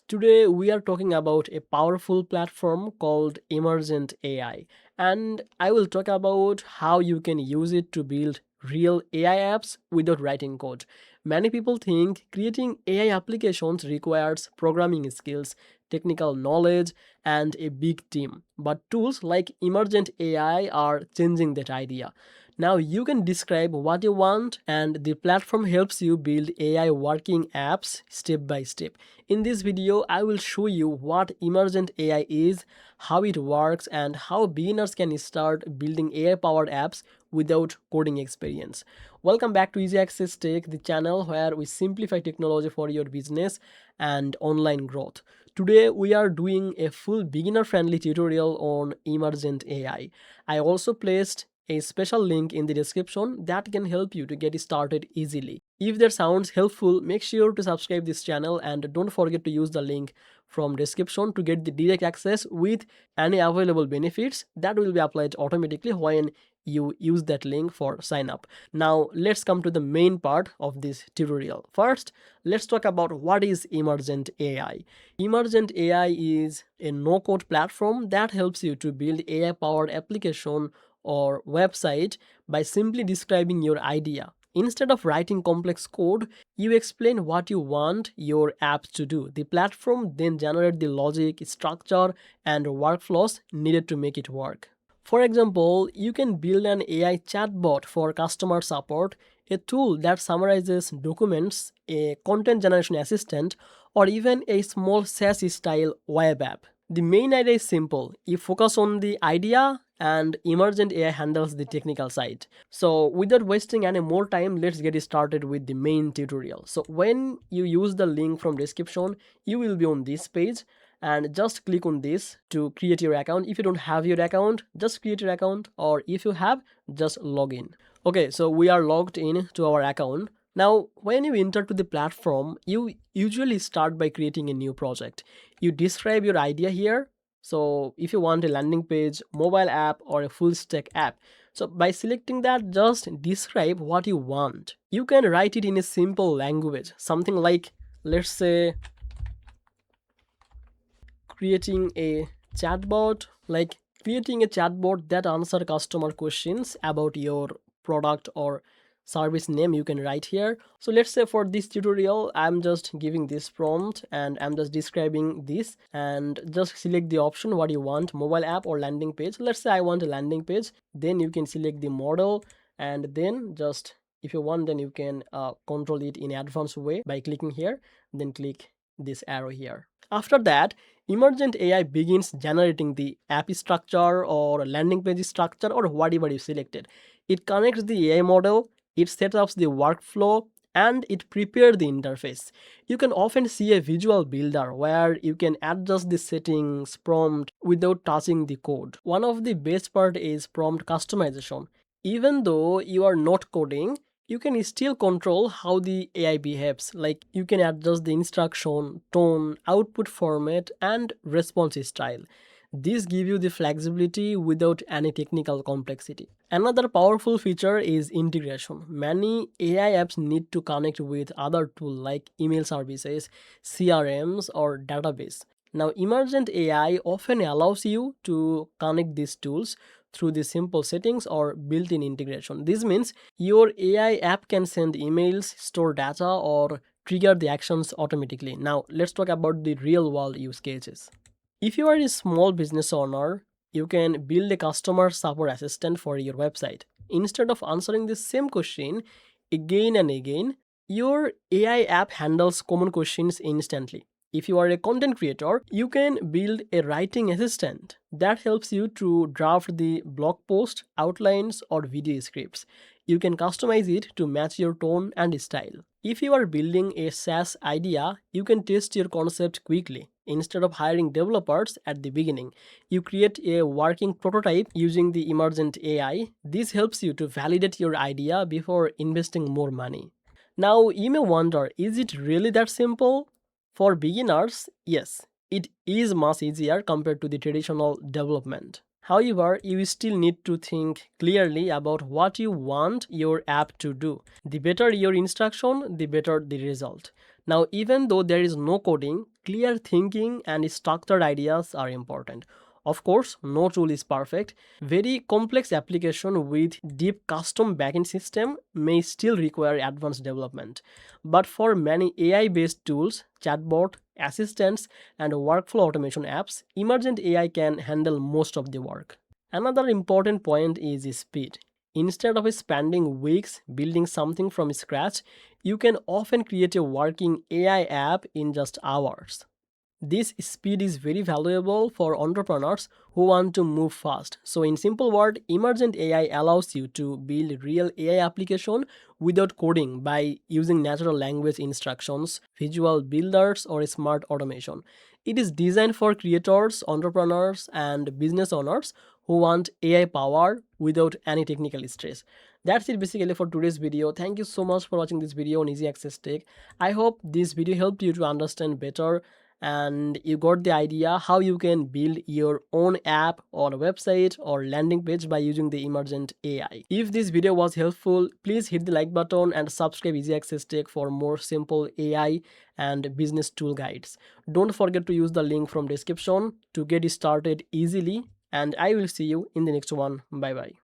Today we are talking about a powerful platform called Emergent AI, and I will talk about how you can use it to build real AI apps without writing code. Many people think creating AI applications requires programming skills, technical knowledge, and a big team. But tools like Emergent AI are changing that idea. Now you can describe what you want, and the platform helps you build AI working apps step by step. In this video, I will show you what Emergent AI is, how it works, and how beginners can start building AI powered apps without coding experience. Welcome back to Easy Access Tech, the channel where we simplify technology for your business and online growth. Today, we are doing a full beginner friendly tutorial on Emergent AI. I also placed a special link in the description that can help you to get started easily. If that sounds helpful, make sure to subscribe this channel and don't forget to use the link from description to get the direct access with any available benefits that will be applied automatically when you use that link for sign up. Now let's come to the main part of this tutorial. First, let's talk about what is Emergent AI. Emergent AI is a no-code platform that helps you to build AI-powered application or website by simply describing your idea. Instead of writing complex code, you explain what you want your app to do. The platform then generates the logic, structure, and workflows needed to make it work. For example, you can build an AI chatbot for customer support, a tool that summarizes documents, a content generation assistant, or even a small SaaS style web app. The main idea is simple. You focus on the idea and Emergent AI handles the technical side. So without wasting any more time, let's get started with the main tutorial. So when you use the link from description, you will be on this page and just click on this to create your account. If you don't have your account, just create your account, or if you have, just log in. Okay, so we are logged in to our account. Now, when you enter to the platform, you usually start by creating a new project. You describe your idea here. So if you want a landing page, mobile app, or a full stack app, so by selecting that, just describe what you want. You can write it in a simple language, something like, let's say, creating a chatbot, like creating a chatbot that answer customer questions about your product or service name. You can write here. So let's say for this tutorial, I'm just giving this prompt and I'm just describing this, and just select the option what you want, mobile app or landing page. Let's say I want a landing page. Then you can select the model, and then just if you want, then you can control it in advanced way by clicking here, then click this arrow here. After that, Emergent AI begins generating the app structure or landing page structure or whatever you selected. It connects the AI model, it sets up the workflow, and it prepares the interface. You can often see a visual builder where you can adjust the settings, prompt without touching the code. One of the best part is prompt customization. Even though you are not coding, you can still control how the AI behaves. Like you can adjust the instruction, tone, output format, and response style. This gives you the flexibility without any technical complexity. Another powerful feature is integration. Many AI apps need to connect with other tools like email services, CRMs, or database. Now, Emergent AI often allows you to connect these tools through the simple settings or built-in integration. This means your AI app can send emails, store data, or trigger the actions automatically. Now, let's talk about the real-world use cases. If you are a small business owner, you can build a customer support assistant for your website. Instead of answering the same question again and again, your AI app handles common questions instantly. If you are a content creator, you can build a writing assistant that helps you to draft the blog post, outlines, or video scripts. You can customize it to match your tone and style. If you are building a SaaS idea, you can test your concept quickly. Instead of hiring developers at the beginning, you create a working prototype using the Emergent AI. This helps you to validate your idea before investing more money. Now, you may wonder, is it really that simple? For beginners, yes, it is much easier compared to the traditional development. However, you still need to think clearly about what you want your app to do. The better your instruction, the better the result. Now, even though there is no coding, clear thinking and structured ideas are important. Of course, no tool is perfect. Very complex application with deep custom backend system may still require advanced development. But for many AI-based tools, chatbot, assistants, and workflow automation apps, Emergent AI can handle most of the work. Another important point is speed. Instead of spending weeks building something from scratch, you can often create a working AI app in just hours. This speed is very valuable for entrepreneurs who want to move fast. So in simple word, Emergent AI allows you to build real AI application without coding by using natural language instructions, visual builders or smart automation. It is designed for creators, entrepreneurs and business owners who want AI power without any technical stress. That's it basically for today's video. Thank you so much for watching this video on Easy Access Tech. I hope this video helped you to understand better and you got the idea how you can build your own app or website or landing page by using the Emergent AI. If this video was helpful, please hit the like button and subscribe Easy Access Tech for more simple AI and business tool guides. Don't forget to use the link from description to get started easily, and I will see you in the next one. Bye bye.